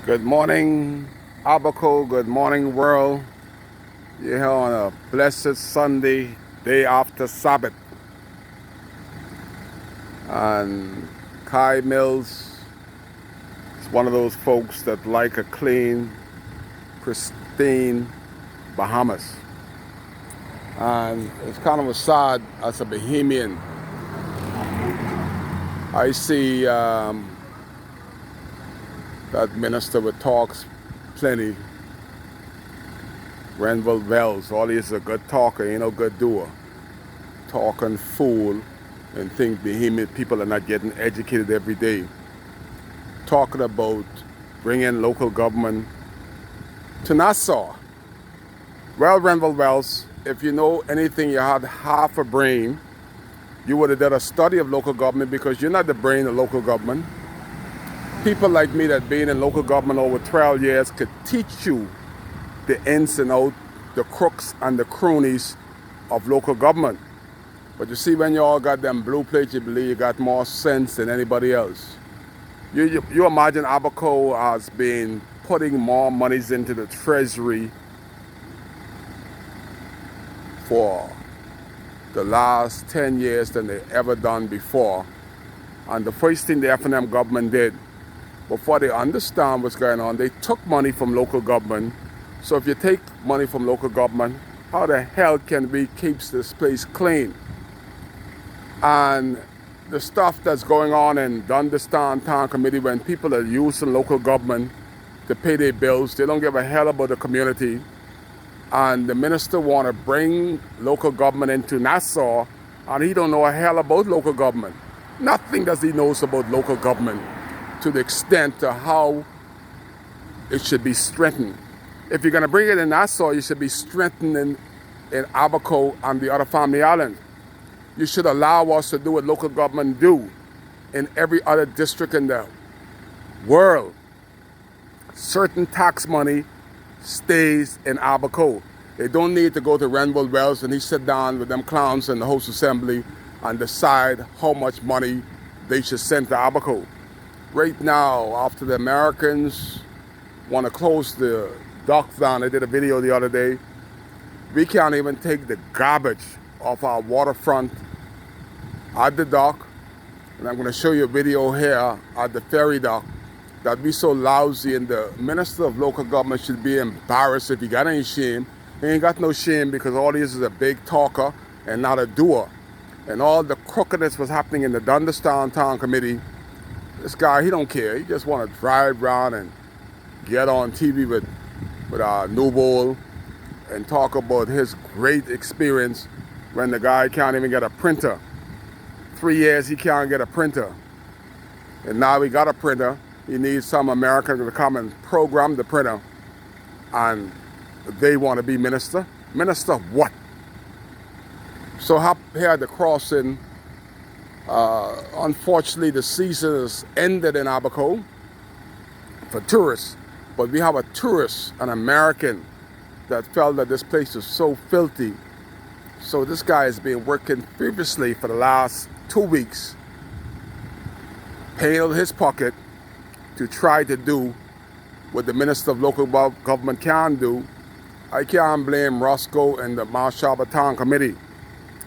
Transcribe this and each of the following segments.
Good morning, Abaco. Good morning, world. You're here on a blessed Sunday, day after Sabbath. And Kai Mills is one of those folks that like a clean, pristine Bahamas. And it's kind of a sad as a Bahamian. I see that minister with talks plenty. Renville Wells, all he is a good talker, ain't no good doer. Talk and fool and think Bahamian people are not getting educated every day. Talking about bringing local government to Nassau. Well, Renville Wells, if you know anything, you had half a brain, you would have done a study of local government because you're not the brain of local government. People like me that been in local government over 12 years could teach you the ins and outs, the crooks and the cronies of local government. But you see, when you all got them blue plates, you believe you got more sense than anybody else. You imagine Abaco has been putting more monies into the treasury for the last 10 years than they ever done before. And the first thing the F&M government did, before they understand what's going on, they took money from local government. So if you take money from local government, how the hell can we keep this place clean? And the stuff that's going on in Dundastan Town Committee, when people are using local government to pay their bills, they don't give a hell about the community. And the minister want to bring local government into Nassau, and he don't know a hell about local government. Nothing does he knows about local government to the extent of how it should be strengthened. If you're going to bring it in Nassau, you should be strengthening in Abaco and the other family islands. You should allow us to do what local government do in every other district in the world. Certain tax money stays in Abaco. They don't need to go to Renville Wells and he sit down with them clowns in the host assembly and decide how much money they should send to Abaco. Right now, after the Americans want to close the docks down, they did a video the other day, we can't even take the garbage off our waterfront at the dock. And I'm going to show you a video here at the ferry dock that we so lousy, and the minister of local government should be embarrassed if he got any shame. He ain't got no shame because all he is a big talker and not a doer. And all the crookedness was happening in the Dundastan Town Committee. This guy, he don't care. He just want to drive around and get on TV with New Bowl and talk about his great experience when the guy can't even get a printer. 3 years he can't get a printer. And now he got a printer. He needs some American to come and program the printer. And they want to be minister. Minister of what? So here at the crossing, unfortunately the season has ended in Abaco for tourists. But we have a tourist, an American, that felt that this place is so filthy. So this guy has been working feverishly for the last 2 weeks, paying out of his pocket to try to do what the Minister of Local Government can do. I can't blame Roscoe and the Marshall Town Committee.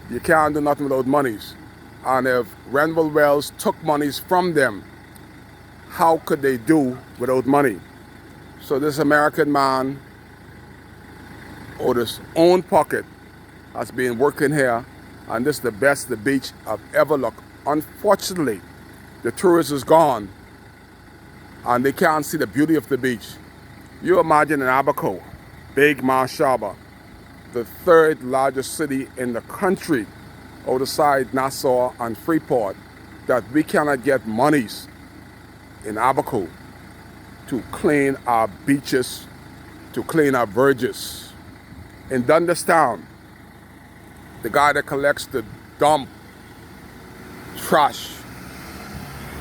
You can't do nothing without monies. And if Renville Wells took monies from them, how could they do without money? So this American man, out of his own pocket, has been working here, and this is the best the beach I've ever looked. Unfortunately, the tourist is gone, and they can't see the beauty of the beach. You imagine in Abaco, Big Marshaba, the third largest city in the country, outside Nassau and Freeport, that we cannot get monies in Abaco to clean our beaches, to clean our verges. In Dundastown, the guy that collects the dump trash,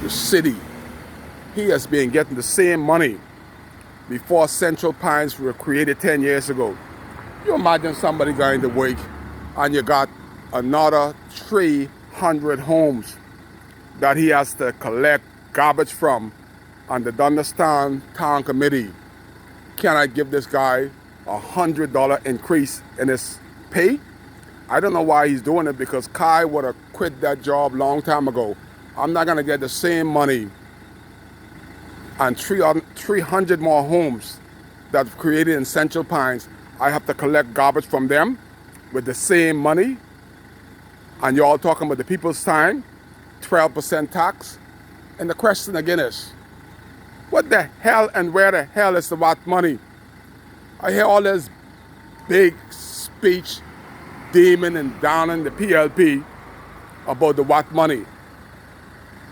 the city, he has been getting the same money before Central Pines were created 10 years ago. You imagine somebody going to work and you got another 300 homes that he has to collect garbage from and the Dunstan Town Committee cannot give this guy $100 increase in his pay. I don't know why he's doing it, because Kai would have quit that job long time ago. I'm not gonna get the same money and 300 more homes that I've created in Central Pines. I have to collect garbage from them with the same money. And you're all talking about the people's time, 12% tax. And the question again is, what the hell and where the hell is the VAT money? I hear all this big speech demon and downing the PLP about the VAT money.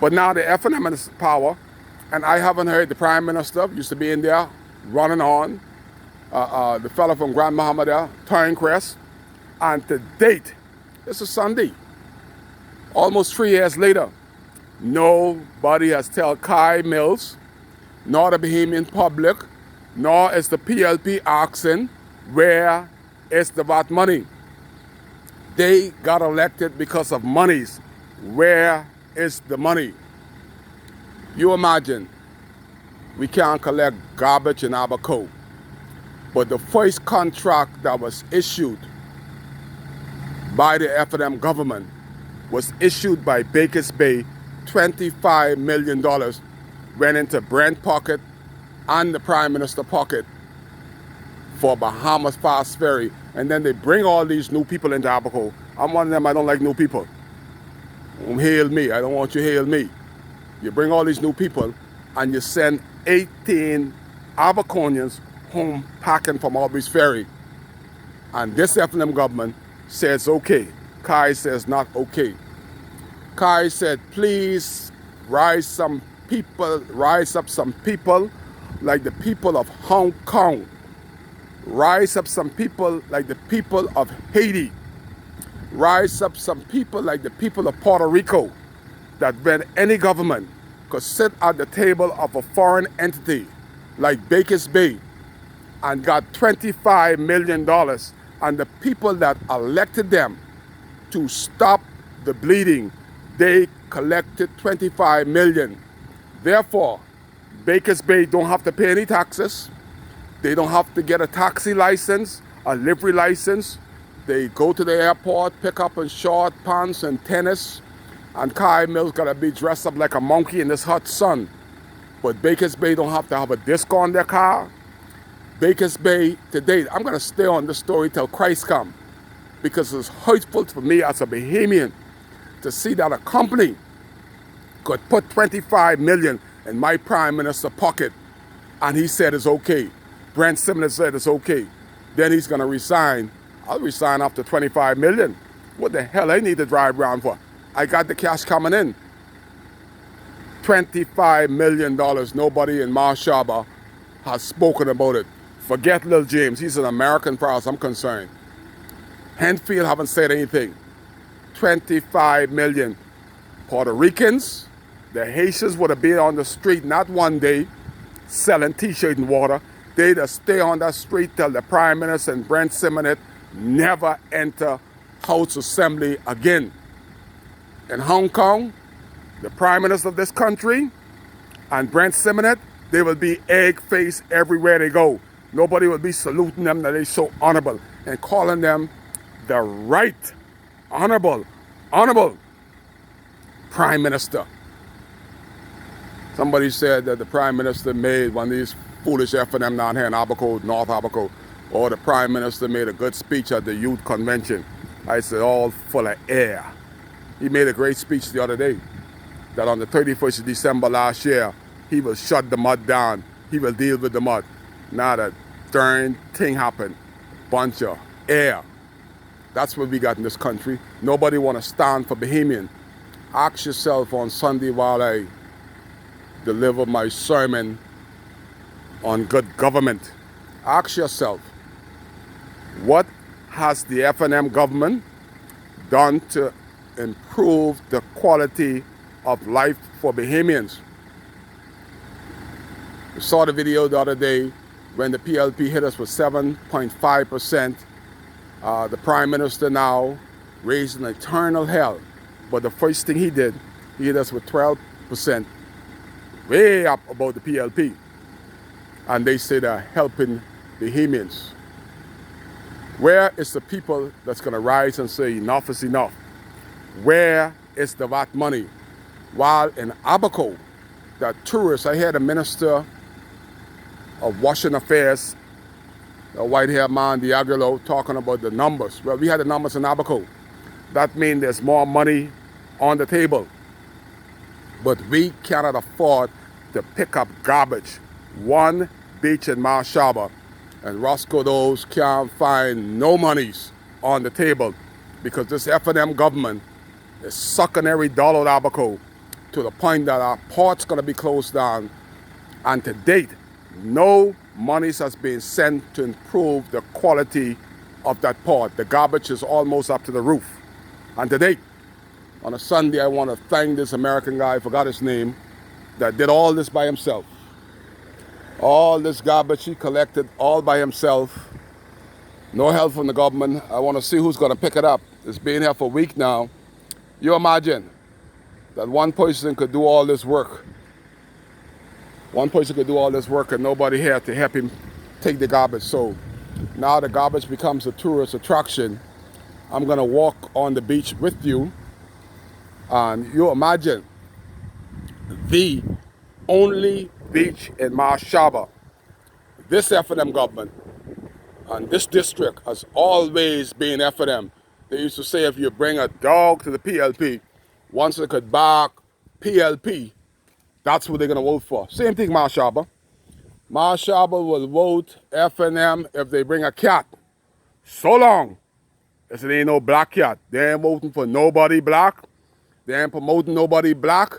But now the FNM is power, and I haven't heard the Prime Minister, used to be in there, running on, the fellow from Grand Mohammed there, Turncrest, and to date, this is Sunday, almost 3 years later, nobody has told Kai Mills, nor the Bahamian public, nor is the PLP asking, where is the VAT money? They got elected because of monies. Where is the money? You imagine, we can't collect garbage in Abaco, but the first contract that was issued by the FNM government was issued by Bakers Bay. $25 million went into Brent pocket and the Prime Minister pocket for Bahamas Fast Ferry. And then they bring all these new people into Abaco. I'm one of them, I don't like new people. Hail me, I don't want you to hail me. You bring all these new people and you send 18 Abaconians home packing from Albury's Ferry. And this FNM government says okay. Kai says not okay. Kai said, please rise up some people like the people of Hong Kong. Rise up some people like the people of Haiti. Rise up some people like the people of Puerto Rico, that when any government could sit at the table of a foreign entity like Bakers Bay and got $25 million, and the people that elected them to stop the bleeding, they collected $25 million. Therefore, Bakers Bay don't have to pay any taxes. They don't have to get a taxi license, a livery license. They go to the airport, pick up in short pants and tennis, and Kai Mills gotta be dressed up like a monkey in this hot sun. But Bakers Bay don't have to have a disc on their car. Bakers Bay, to date, I'm gonna stay on this story till Christ come, because it's hurtful for me as a Bahamian to see that a company could put $25 million in my Prime Minister pocket, and he said it's okay. Brent Simmons said it's okay. Then he's gonna resign. I'll resign after $25 million. What the hell I need to drive around for? I got the cash coming in. $25 million. Nobody in Marshaba has spoken about it. Forget Lil James. He's an American as far as I'm concerned. Henfield haven't said anything. $25 million. Puerto Ricans, the Haitians would have been on the street not one day selling t-shirts and water. They'd just stay on that street till the Prime Minister and Brent Simmons never enter House Assembly again. In Hong Kong, the Prime Minister of this country and Brent Simmons, they will be egg-faced everywhere they go. Nobody will be saluting them that they're so honorable and calling them the right honorable Prime Minister. Somebody said that the Prime Minister made one of these foolish FNM down here in Abaco, North Abaco, or the Prime Minister made a good speech at the youth convention. I said, all full of air. He made a great speech the other day that on the 31st of December last year, he will shut the mud down. He will deal with the mud. Now that darn thing happened. Bunch of air. That's what we got in this country. Nobody want to stand for Bahamian. Ask yourself on Sunday while I deliver my sermon on good government. Ask yourself, what has the FNM government done to improve the quality of life for Bahamians? We saw the video the other day when the PLP hit us with 7.5%. The Prime Minister now raised an eternal hell. But the first thing he did, he hit us with 12%. way up about the PLP. And they say they're helping the Bahamians. Where is the people that's going to rise and say enough is enough? Where is the VAT money? While in Abaco, that tourists, I heard the Minister of Washington Affairs, the white-haired man, Diagolo, talking about the numbers. Well, we had the numbers in Abaco. That means there's more money on the table. But we cannot afford to pick up garbage. One beach in Marsh Harbor, and Roscoe Does can't find no monies on the table because this F&M government is sucking every dollar out of Abaco to the point that our port's going to be closed down. And to date, no monies has been sent to improve the quality of that port. The garbage is almost up to the roof. And to date, on a Sunday, I want to thank this American guy, I forgot his name, that did all this by himself. All this garbage he collected all by himself. No help from the government. I want to see who's going to pick it up. It's been here for a week now. You imagine that one person could do all this work. One person could do all this work and nobody here to help him take the garbage. So now the garbage becomes a tourist attraction. I'm going to walk on the beach with you. And you imagine the only beach in Marsh Harbor. This F&M government and this district has always been F&M. They used to say if you bring a dog to the PLP, once it could bark PLP, that's what they're going to vote for. Same thing Marsh Harbor. Marsh Harbor will vote F&M if they bring a cat. So long as it ain't no black cat. They ain't voting for nobody black. They ain't promoting nobody black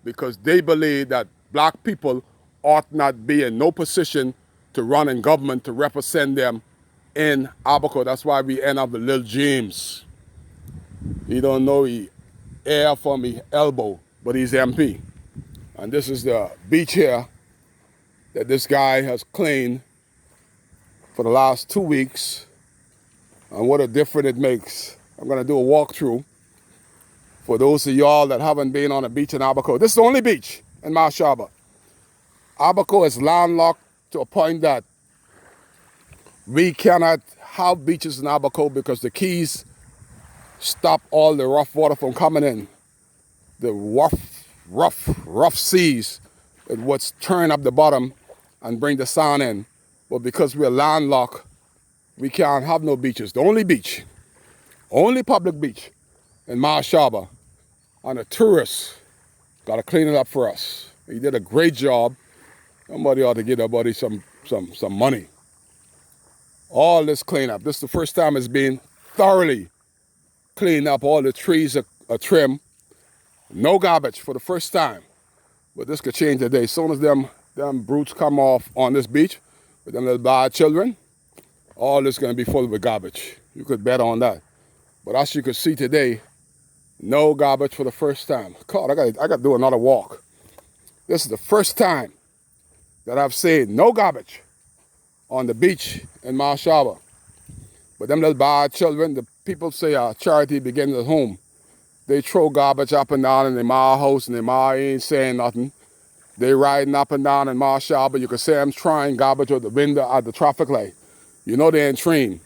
because they believe that black people ought not be in no position to run in government to represent them in Abaco. That's why we end up with Lil James. He don't know he air from his elbow, but he's MP. And this is the beach here that this guy has cleaned for the last 2 weeks. And what a difference it makes. I'm gonna do a walkthrough for those of y'all that haven't been on a beach in Abaco. This is the only beach in Marsh Harbor. Abaco is landlocked to a point that we cannot have beaches in Abaco because the Keys stop all the rough water from coming in. The rough seas is what's turn up the bottom and bring the sand in. But because we're landlocked, we can't have no beaches. The only beach, only public beach in Marsh Harbor, and the tourists got to clean it up for us. He did a great job. Somebody ought to give that buddy some money. All this cleanup. This is the first time it's been thoroughly cleaned up. All the trees are trimmed. No garbage for the first time. But this could change today. As soon as them brutes come off on this beach with them little bad children, all this is going to be full of garbage. You could bet on that. But as you could see today, no garbage for the first time. God, I got to do another walk. This is the first time that I've seen no garbage on the beach in Marsh Harbor. But them little bad children, the people say charity begins at home. They throw garbage up and down in their ma house and their ma ain't saying nothing. They riding up and down in Marsh Harbor. You can see them trying garbage out the window at the traffic light. You know they ain't trained.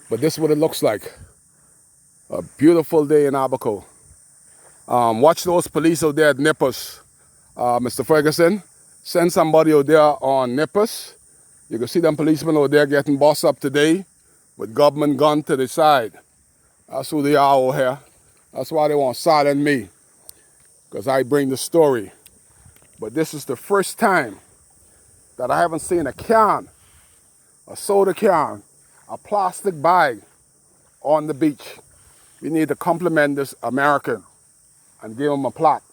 But this is what it looks like. A beautiful day in Abaco. Watch those police out there at Nippers. Mr. Ferguson, send somebody out there on Nippers. You can see them policemen out there getting bossed up today with government gun to the side. That's who they are out here. That's why they want to silence me, because I bring the story. But this is the first time that I haven't seen a can, a soda can, a plastic bag on the beach. We need to compliment this American and give him a plaque.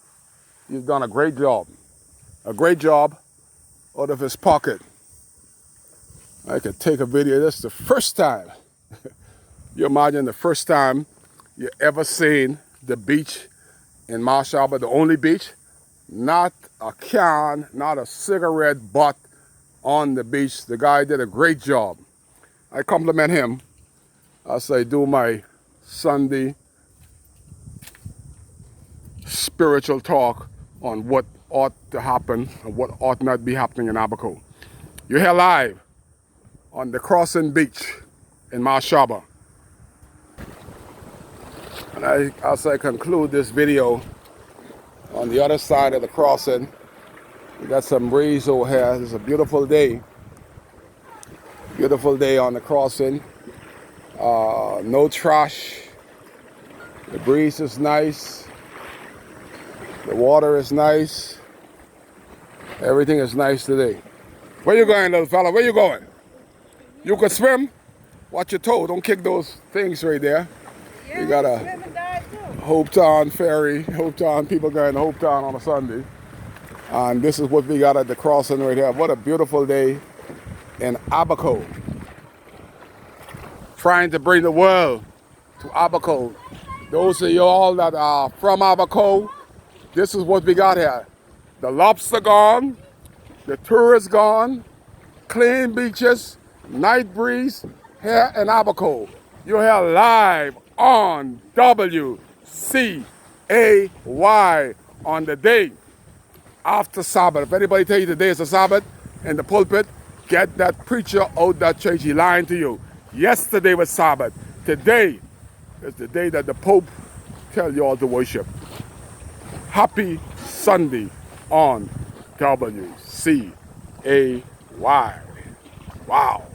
He's done a great job out of his pocket. I could take a video. This is the first time. You imagine the first time you ever seen the beach in Marsh Harbor, the only beach, not a can, not a cigarette butt on the beach. The guy did a great job. I compliment him as I do my Sunday spiritual talk on what ought to happen and what ought not be happening in Abaco. You're here live on the Crossing Beach in Mashaba. And as I conclude this video, on the other side of the crossing, we got some breeze over here. It's a beautiful day. Beautiful day on the crossing. No trash. The breeze is nice. The water is nice. Everything is nice today. Where you going, little fella? Where you going? You can swim? Watch your toe. Don't kick those things right there. Yeah, You got a swim and dive too. Hopetown ferry. Hopetown, people going to Hopetown on a Sunday. And this is what we got at the crossing right here. What a beautiful day in Abaco. Trying to bring the world to Abaco. Those of you all that are from Abaco, this is what we got here. The lobster gone, the tourists gone, clean beaches, night breeze here in Abaco. You're here live on WCAY on the day after Sabbath. If anybody tell you today is a Sabbath in the pulpit, get that preacher out that church. He lying to you. Yesterday was Sabbath. Today is the day that the Pope tell you all to worship. Happy Sunday on WCAY. Wow.